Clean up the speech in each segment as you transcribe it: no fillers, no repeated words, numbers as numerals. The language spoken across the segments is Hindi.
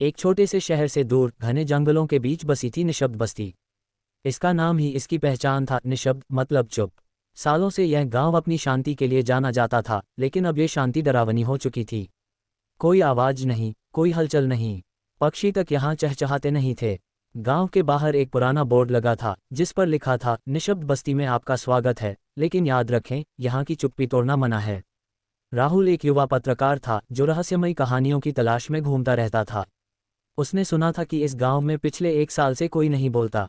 एक छोटे से शहर से दूर घने जंगलों के बीच बसी थी निशब्द बस्ती। इसका नाम ही इसकी पहचान था, निशब्द मतलब चुप। सालों से यह गांव अपनी शांति के लिए जाना जाता था, लेकिन अब यह शांति डरावनी हो चुकी थी। कोई आवाज नहीं, कोई हलचल नहीं, पक्षी तक यहाँ चहचहाते नहीं थे। गांव के बाहर एक पुराना बोर्ड लगा था जिस पर लिखा था, निशब्द बस्ती में आपका स्वागत है, लेकिन याद रखें, यहाँ की चुप्पी तोड़ना मना है। राहुल एक युवा पत्रकार था जो रहस्यमयी कहानियों की तलाश में घूमता रहता था। उसने सुना था कि इस गांव में पिछले 1 साल से कोई नहीं बोलता।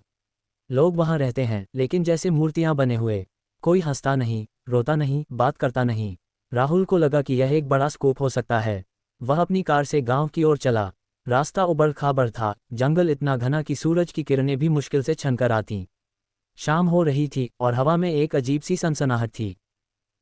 लोग वहां रहते हैं, लेकिन जैसे मूर्तियां बने हुए। कोई हंसता नहीं, रोता नहीं, बात करता नहीं। राहुल को लगा कि यह एक बड़ा स्कूप हो सकता है। वह अपनी कार से गांव की ओर चला। रास्ता उबड़ खाबड़ था, जंगल इतना घना कि सूरज की किरणें भी मुश्किल से छनकर आतीं। शाम हो रही थी और हवा में एक अजीब सी सनसनाहट थी।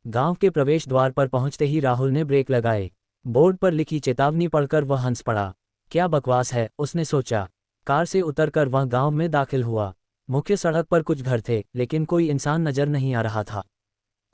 गांव के प्रवेश द्वार पर पहुंचते ही राहुल ने ब्रेक लगाए। बोर्ड पर लिखी चेतावनी पढ़कर वह हंस पड़ा। क्या बकवास है, उसने सोचा। कार से उतरकर वह गांव में दाखिल हुआ। मुख्य सड़क पर कुछ घर थे, लेकिन कोई इंसान नजर नहीं आ रहा था।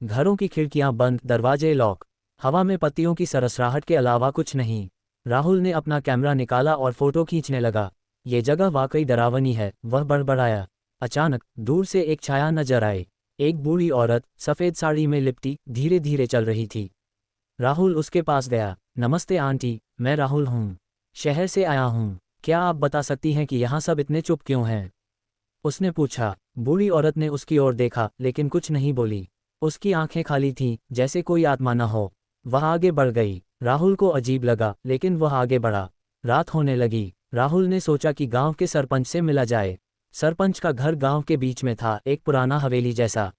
घरों की खिड़कियां बंद, दरवाजे लॉक। हवा में पत्तियों की सरसराहट के अलावा कुछ नहीं। राहुल ने अपना कैमरा निकाला और फोटो खींचने लगा। ये जगह वाकई डरावनी है, वह बड़बड़ाया। अचानक दूर से एक छाया नजर आई। एक बूढ़ी औरत सफ़ेद साड़ी में लिपटी धीरे धीरे चल रही थी। राहुल उसके पास गया। नमस्ते आंटी, मैं राहुल हूँ, शहर से आया हूँ। क्या आप बता सकती हैं कि यहाँ सब इतने चुप क्यों हैं? उसने पूछा। बूढ़ी औरत ने उसकी ओर देखा, लेकिन कुछ नहीं बोली। उसकी आंखें खाली थीं, जैसे कोई आत्मा न हो। वह आगे बढ़ गई। राहुल को अजीब लगा, लेकिन वह आगे बढ़ा। रात होने लगी। राहुल ने सोचा कि गांव के सरपंच से मिला जाए। सरपंच का घर गांव के बीच में था, एक पुराना हवेली जैसा।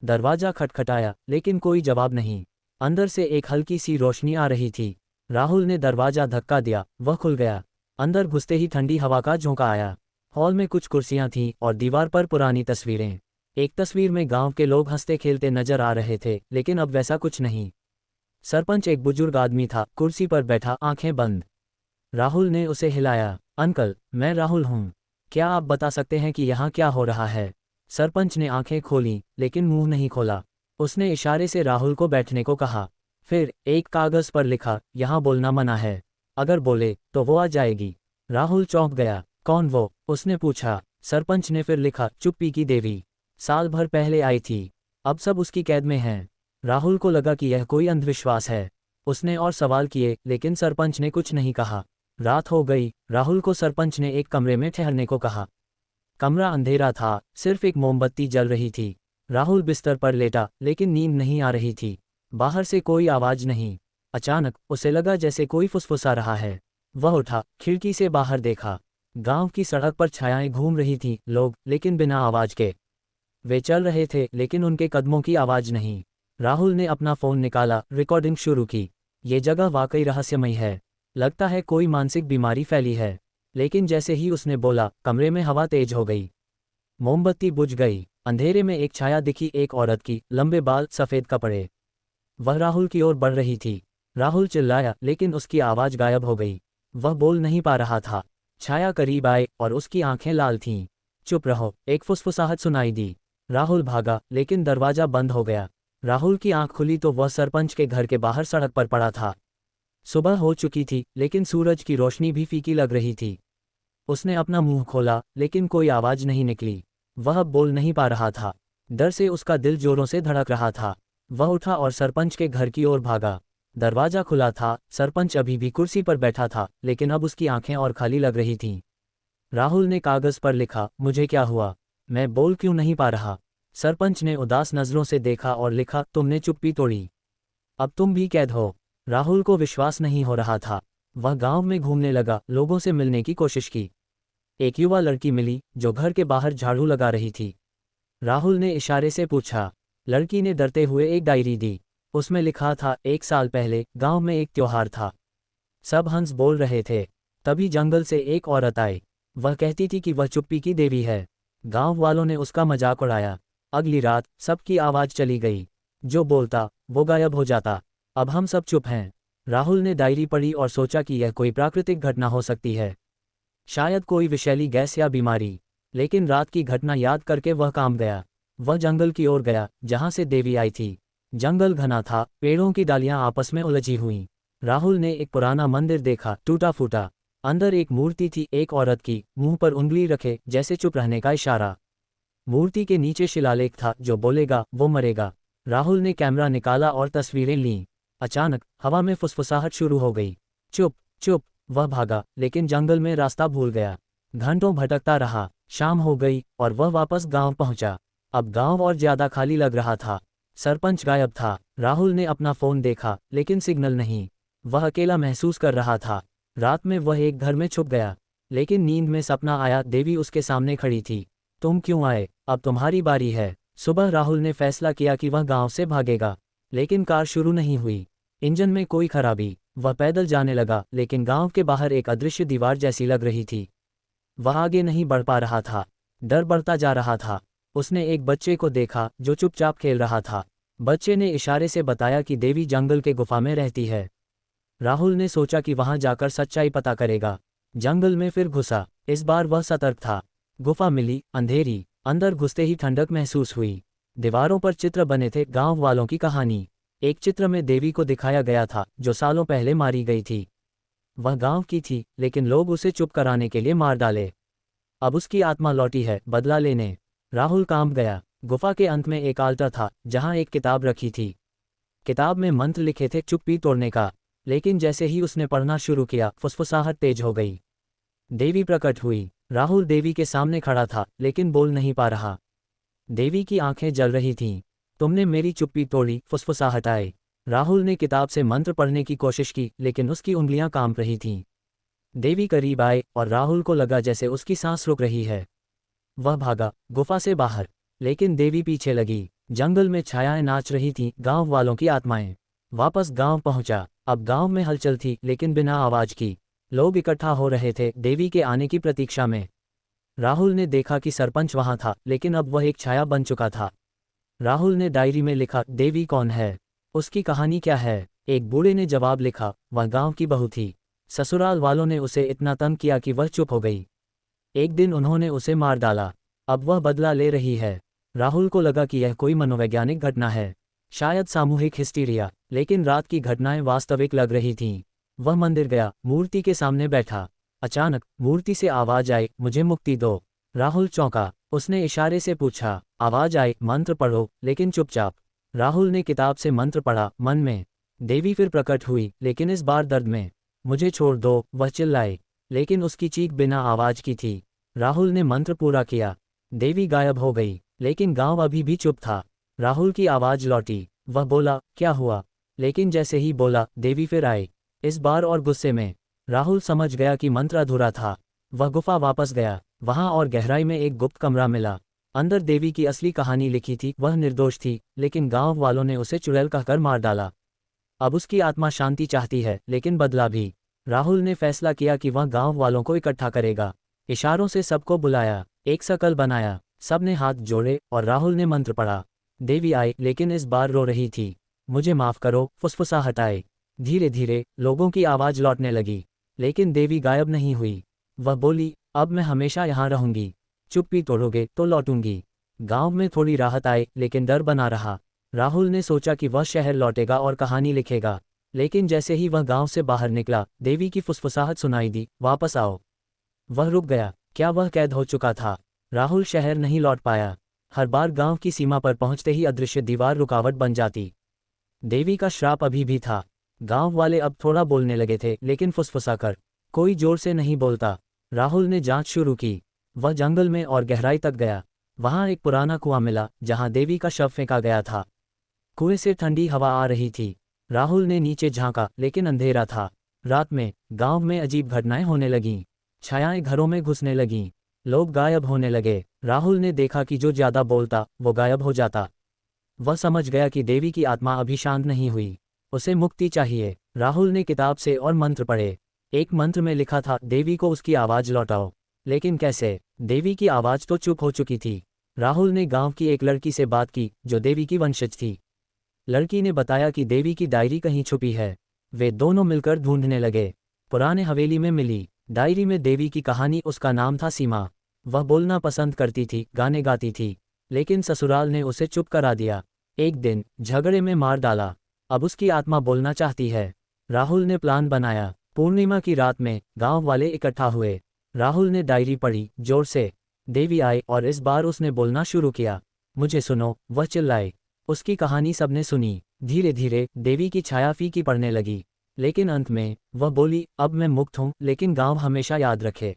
दरवाजा खटखटाया, लेकिन कोई जवाब नहीं। अंदर से एक हल्की सी रोशनी आ रही थी। राहुल ने दरवाजा धक्का दिया, वह खुल गया। अंदर घुसते ही ठंडी हवा का झोंका आया। हॉल में कुछ कुर्सियां थीं और दीवार पर पुरानी तस्वीरें। एक तस्वीर में गांव के लोग हंसते खेलते नजर आ रहे थे, लेकिन अब वैसा कुछ नहीं। सरपंच एक बुजुर्ग आदमी था, कुर्सी पर बैठा, आंखें बंद। राहुल ने उसे हिलाया। अंकल, मैं राहुल हूँ। क्या आप बता सकते हैं कि यहाँ क्या हो रहा है? सरपंच ने आंखें खोलीं, लेकिन मुंह नहीं खोला। उसने इशारे से राहुल को बैठने को कहा। फिर एक कागज पर लिखा, यहाँ बोलना मना है। अगर बोले तो वो आ जाएगी। राहुल चौंक गया। कौन वो? उसने पूछा। सरपंच ने फिर लिखा, चुप्पी की देवी। साल भर पहले आई थी, अब सब उसकी कैद में हैं। राहुल को लगा कि यह कोई अंधविश्वास है। उसने और सवाल किए, लेकिन सरपंच ने कुछ नहीं कहा। रात हो गई। राहुल को सरपंच ने एक कमरे में ठहरने को कहा। कमरा अंधेरा था, सिर्फ एक मोमबत्ती जल रही थी। राहुल बिस्तर पर लेटा, लेकिन नींद नहीं आ रही थी। बाहर से कोई आवाज नहीं। अचानक उसे लगा जैसे कोई फुसफुसा रहा है। वह उठा, खिड़की से बाहर देखा। गांव की सड़क पर छायाएं घूम रही थीं, लोग, लेकिन बिना आवाज के। वे चल रहे थे, लेकिन उनके कदमों की आवाज नहीं। राहुल ने अपना फोन निकाला, रिकॉर्डिंग शुरू की। ये जगह वाकई रहस्यमयी है। लगता है कोई मानसिक बीमारी फैली है। लेकिन जैसे ही उसने बोला, कमरे में हवा तेज हो गई। मोमबत्ती बुझ गई। अंधेरे में एक छाया दिखी, एक औरत की, लंबे बाल, सफ़ेद कपड़े। वह राहुल की ओर बढ़ रही थी। राहुल चिल्लाया, लेकिन उसकी आवाज़ गायब हो गई। वह बोल नहीं पा रहा था। छाया करीब आए और उसकी आंखें लाल थीं। चुप रहो, एक फुसफुसाहट सुनाई दी। राहुल भागा, लेकिन दरवाजा बंद हो गया। राहुल की आंख खुली तो वह सरपंच के घर के बाहर सड़क पर पड़ा था। सुबह हो चुकी थी, लेकिन सूरज की रोशनी भी फीकी लग रही थी। उसने अपना मुंह खोला, लेकिन कोई आवाज नहीं निकली। वह अब बोल नहीं पा रहा था। डर से उसका दिल जोरों से धड़क रहा था। वह उठा और सरपंच के घर की ओर भागा। दरवाजा खुला था। सरपंच अभी भी कुर्सी पर बैठा था, लेकिन अब उसकी आंखें और खाली लग रही थीं। राहुल ने कागज पर लिखा, मुझे क्या हुआ? मैं बोल क्यों नहीं पा रहा? सरपंच ने उदास नजरों से देखा और लिखा, तुमने चुप्पी तोड़ी, अब तुम भी कैद हो। राहुल को विश्वास नहीं हो रहा था। वह गांव में घूमने लगा, लोगों से मिलने की कोशिश की। एक युवा लड़की मिली जो घर के बाहर झाड़ू लगा रही थी। राहुल ने इशारे से पूछा। लड़की ने डरते हुए एक डायरी दी। उसमें लिखा था, 1 साल पहले गांव में एक त्योहार था। सब हंस बोल रहे थे। तभी जंगल से एक औरत आई। वह कहती थी कि वह चुप्पी की देवी है। गांव वालों ने उसका मजाक उड़ाया। अगली रात सबकी आवाज चली गई। जो बोलता वो गायब हो जाता। अब हम सब चुप हैं। राहुल ने डायरी पढ़ी और सोचा कि यह कोई प्राकृतिक घटना हो सकती है, शायद कोई विषैली गैस या बीमारी। लेकिन रात की घटना याद करके वह काम गया। वह जंगल की ओर गया, जहां से देवी आई थी। जंगल घना था, पेड़ों की डालियां आपस में उलझी हुईं। राहुल ने एक पुराना मंदिर देखा, टूटा फूटा। अंदर एक मूर्ति थी, एक औरत की, मुंह पर उंगली रखे जैसे चुप रहने का इशारा। मूर्ति के नीचे शिलालेख था, जो बोलेगा वो मरेगा। राहुल ने कैमरा निकाला और तस्वीरें लीं। अचानक हवा में फुसफुसाहट शुरू हो गई। चुप चुप। वह भागा, लेकिन जंगल में रास्ता भूल गया। घंटों भटकता रहा। शाम हो गई और वह वापस गांव पहुंचा। अब गांव और ज्यादा खाली लग रहा था। सरपंच गायब था। राहुल ने अपना फोन देखा, लेकिन सिग्नल नहीं। वह अकेला महसूस कर रहा था। रात में वह एक घर में छुप गया, लेकिन नींद में सपना आया, देवी उसके सामने खड़ी थी। तुम क्यों आए? अब तुम्हारी बारी है। सुबह राहुल ने फैसला किया कि वह गांव से भागेगा, लेकिन कार शुरू नहीं हुई। इंजन में कोई खराबी। वह पैदल जाने लगा, लेकिन गांव के बाहर एक अदृश्य दीवार जैसी लग रही थी। वह आगे नहीं बढ़ पा रहा था। डर बढ़ता जा रहा था। उसने एक बच्चे को देखा जो चुपचाप खेल रहा था। बच्चे ने इशारे से बताया कि देवी जंगल के गुफा में रहती है। राहुल ने सोचा कि वहां जाकर सच्चाई पता करेगा। जंगल में फिर घुसा। इस बार वह सतर्क था। गुफा मिली, अंधेरी। अंदर घुसते ही ठंडक महसूस हुई। दीवारों पर चित्र बने थे, गांव वालों की कहानी। एक चित्र में देवी को दिखाया गया था, जो सालों पहले मारी गई थी। वह गांव की थी, लेकिन लोग उसे चुप कराने के लिए मार डाले। अब उसकी आत्मा लौटी है, बदला लेने। राहुल कांप गया। गुफा के अंत में एक आल्टर था, जहां एक किताब रखी थी। किताब में मंत्र लिखे थे चुप्पी तोड़ने का। लेकिन जैसे ही उसने पढ़ना शुरू किया, फुसफुसाहट तेज हो गई। देवी प्रकट हुई। राहुल देवी के सामने खड़ा था, लेकिन बोल नहीं पा रहा। देवी की आंखें जल रही थीं। तुमने मेरी चुप्पी तोड़ी, फुसफुसाहट आई। राहुल ने किताब से मंत्र पढ़ने की कोशिश की, लेकिन उसकी उंगलियां कांप रही थीं। देवी करीब आए और राहुल को लगा जैसे उसकी सांस रुक रही है। वह भागा, गुफा से बाहर, लेकिन देवी पीछे लगी। जंगल में छायाएं नाच रही थीं, गांव वालों की आत्माएं। वापस गांव पहुंचा। अब गांव में हलचल थी, लेकिन बिना आवाज की। लोग इकट्ठा हो रहे थे, देवी के आने की प्रतीक्षा में। राहुल ने देखा कि सरपंच वहां था, लेकिन अब वह एक छाया बन चुका था। राहुल ने डायरी में लिखा, देवी कौन है? उसकी कहानी क्या है? एक बूढ़े ने जवाब लिखा, वह गांव की बहू थी। ससुराल वालों ने उसे इतना तंग किया कि वह चुप हो गई। एक दिन उन्होंने उसे मार डाला। अब वह बदला ले रही है। राहुल को लगा कि यह कोई मनोवैज्ञानिक घटना है, शायद सामूहिक हिस्टीरिया, लेकिन रात की घटनाएं वास्तविक लग रही थीं। वह मंदिर गया, मूर्ति के सामने बैठा। अचानक मूर्ति से आवाज आई, मुझे मुक्ति दो। राहुल चौंका। उसने इशारे से पूछा। आवाज आई, मंत्र पढ़ो, लेकिन चुपचाप। राहुल ने किताब से मंत्र पढ़ा, मन में। देवी फिर प्रकट हुई, लेकिन इस बार दर्द में। मुझे छोड़ दो, वह चिल्लाई, लेकिन उसकी चीख बिना आवाज की थी। राहुल ने मंत्र पूरा किया। देवी गायब हो गई, लेकिन गांव अभी भी चुप था। राहुल की आवाज लौटी। वह बोला, क्या हुआ? लेकिन जैसे ही बोला, देवी फिर आई, इस बार और गुस्से में। राहुल समझ गया कि मंत्र अधूरा था। वह गुफा वापस गया। वहां और गहराई में एक गुप्त कमरा मिला। अंदर देवी की असली कहानी लिखी थी। वह निर्दोष थी, लेकिन गांव वालों ने उसे चुड़ैल कहकर मार डाला। अब उसकी आत्मा शांति चाहती है, लेकिन बदला भी। राहुल ने फैसला किया कि वह गांव वालों को इकट्ठा करेगा। इशारों से सबको बुलाया, एक सर्कल बनाया। सबने हाथ जोड़े और राहुल ने मंत्र पढ़ा। देवी आई, लेकिन इस बार रो रही थी। मुझे माफ करो, फुसफुसाहट आए। धीरे धीरे लोगों की आवाज लौटने लगी, लेकिन देवी गायब नहीं हुई। वह बोली, अब मैं हमेशा यहाँ रहूंगी। चुप्पी तोड़ोगे तो लौटूंगी। गांव में थोड़ी राहत आई, लेकिन डर बना रहा। राहुल ने सोचा कि वह शहर लौटेगा और कहानी लिखेगा, लेकिन जैसे ही वह गांव से बाहर निकला, देवी की फुसफुसाहट सुनाई दी, वापस आओ। वह रुक गया। क्या वह कैद हो चुका था? राहुल शहर नहीं लौट पाया। हर बार गांव की सीमा पर पहुंचते ही अदृश्य दीवार रुकावट बन जाती। देवी का श्राप अभी भी था। गांव वाले अब थोड़ा बोलने लगे थे, लेकिन फुसफुसा कर। कोई जोर से नहीं बोलता। राहुल ने जांच शुरू की। वह जंगल में और गहराई तक गया। वहां एक पुराना कुआं मिला, जहां देवी का शव फेंका गया था। कुएं से ठंडी हवा आ रही थी। राहुल ने नीचे झांका, लेकिन अंधेरा था। रात में गांव में अजीब घटनाएं होने लगीं। छायाएं घरों में घुसने लगीं। लोग गायब होने लगे। राहुल ने देखा कि जो ज्यादा बोलता वो गायब हो जाता। वह समझ गया कि देवी की आत्मा अभी शांत नहीं हुई। उसे मुक्ति चाहिए। राहुल ने किताब से और मंत्र पढ़े। एक मंत्र में लिखा था, देवी को उसकी आवाज लौटाओ। लेकिन कैसे? देवी की आवाज तो चुप हो चुकी थी। राहुल ने गांव की एक लड़की से बात की, जो देवी की वंशज थी। लड़की ने बताया कि देवी की डायरी कहीं छुपी है। वे दोनों मिलकर ढूंढने लगे। पुराने हवेली में मिली। डायरी में देवी की कहानी। उसका नाम था सीमा। वह बोलना पसंद करती थी, गाने गाती थी, लेकिन ससुराल ने उसे चुप करा दिया। एक दिन झगड़े में मार डाला। अब उसकी आत्मा बोलना चाहती है। राहुल ने प्लान बनाया। पूर्णिमा की रात में गांव वाले इकट्ठा हुए। राहुल ने डायरी पढ़ी जोर से। देवी आई और इस बार उसने बोलना शुरू किया। मुझे सुनो, वह चिल्लाए। उसकी कहानी सबने सुनी। धीरे धीरे देवी की छाया फीकी पड़ने लगी, लेकिन अंत में वह बोली, अब मैं मुक्त हूँ, लेकिन गांव हमेशा याद रखे।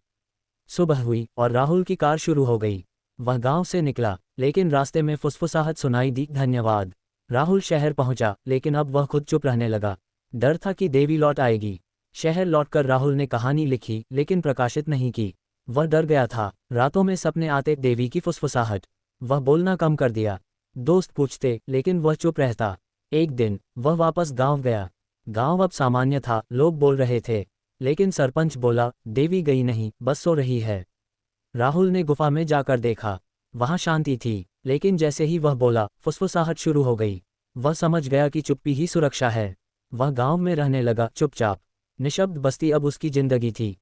सुबह हुई और राहुल की कार शुरू हो गई। वह गांव से निकला, लेकिन रास्ते में फुसफुसाहट सुनाई दी, धन्यवाद। राहुल शहर पहुंचा, लेकिन अब वह खुद चुप रहने लगा। डर था कि देवी लौट आएगी। शहर लौटकर राहुल ने कहानी लिखी, लेकिन प्रकाशित नहीं की। वह डर गया था। रातों में सपने आते, देवी की फुसफुसाहट। वह बोलना कम कर दिया। दोस्त पूछते, लेकिन वह चुप रहता। एक दिन वह वापस गांव गया। गांव अब सामान्य था, लोग बोल रहे थे, लेकिन सरपंच बोला, देवी गई नहीं, बस सो रही है। राहुल ने गुफा में जाकर देखा। वहां शांति थी, लेकिन जैसे ही वह बोला, फुसफुसाहट शुरू हो गई। वह समझ गया कि चुप्पी ही सुरक्षा है। वह गांव में रहने लगा, चुपचाप। निशब्द बस्ती अब उसकी जिंदगी थी।